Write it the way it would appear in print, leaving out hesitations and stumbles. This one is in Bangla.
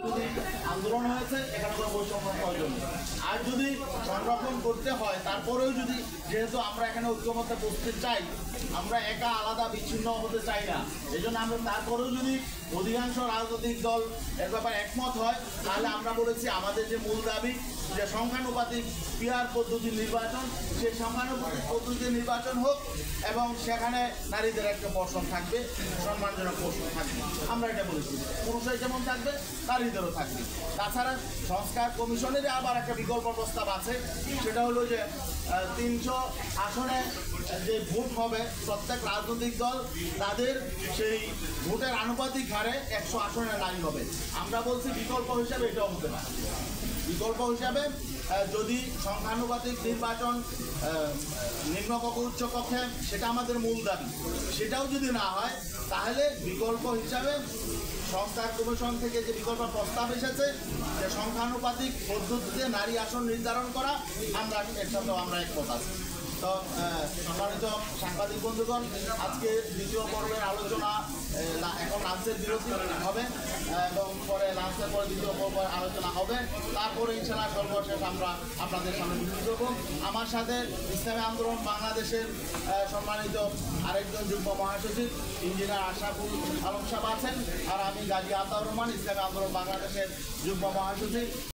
যদি আন্দোলন হয়েছে এখানে কোনো বৈষম্য প্রয়োজন নেই। আর যদি সংরক্ষণ করতে হয় তারপরেও যদি যেহেতু আমরা এখানে ঐক্যমত্যে বসতে চাই, আমরা একা আলাদা বিচ্ছিন্ন হতে চাই না, এই জন্য আমরা তারপরেও যদি অধিকাংশ রাজনৈতিক দল এর ব্যাপারে একমত হয় তাহলে আমরা বলেছি আমাদের যে মূল দাবি যে সংখ্যানুপাতিক পিআর পদ্ধতির নির্বাচন, সেই সংখ্যানুপাতিক পদ্ধতির নির্বাচন হোক এবং সেখানে নারীদের একটা পোষণ থাকবে, সম্মানজনক পোষণ থাকবে। আমরা এটা বলেছি পুরুষের যেমন থাকবে নারীদেরও থাকবে। তাছাড়া সংস্কার কমিশনের আবার একটা বিকল্প প্রস্তাব আছে, সেটা হলো যে 300 আসনে যে ভোট হবে প্রত্যেক রাজনৈতিক দল তাদের সেই ভোটের আনুপাতিক হারে 100 আসনে নারী হবে। আমরা বলছি বিকল্প হিসাবে এটাও হতে পারে। বিকল্প হিসাবে যদি সংখ্যানুপাতিক নির্বাচন নিম্নকক্ষ উচ্চকক্ষে, সেটা আমাদের মূল দাবি, সেটাও যদি না হয় তাহলে বিকল্প হিসাবে সংস্কার কমিশন থেকে যে বিকল্প প্রস্তাব এসেছে যে সংখ্যানুপাতিক পদ্ধতিতে নারী আসন নির্ধারণ করা, আমরা এর সাথেও আমরা একমত আছি। তো সম্মানিত সাংবাদিক বন্ধুগণ, আজকে দ্বিতীয় পর্বের আলোচনা এখন লাঞ্চের বিরতি হবে এবং পরে লাঞ্চের পরে দ্বিতীয় পর্বের আলোচনা হবে, তারপরে ইনশাআল্লাহ সর্বশেষ আমরা আপনাদের সামনে বিক্রি করব। আমার সাথে ইসলামী আন্দোলন বাংলাদেশের সম্মানিত আরেকজন যুগ্ম মহাসচিব ইঞ্জিনিয়ার আশরাফুল আলম সাহেব আছেন, আর আমি গাজী আতাউর রহমান, ইসলামী আন্দোলন বাংলাদেশের যুগ্ম মহাসচিব।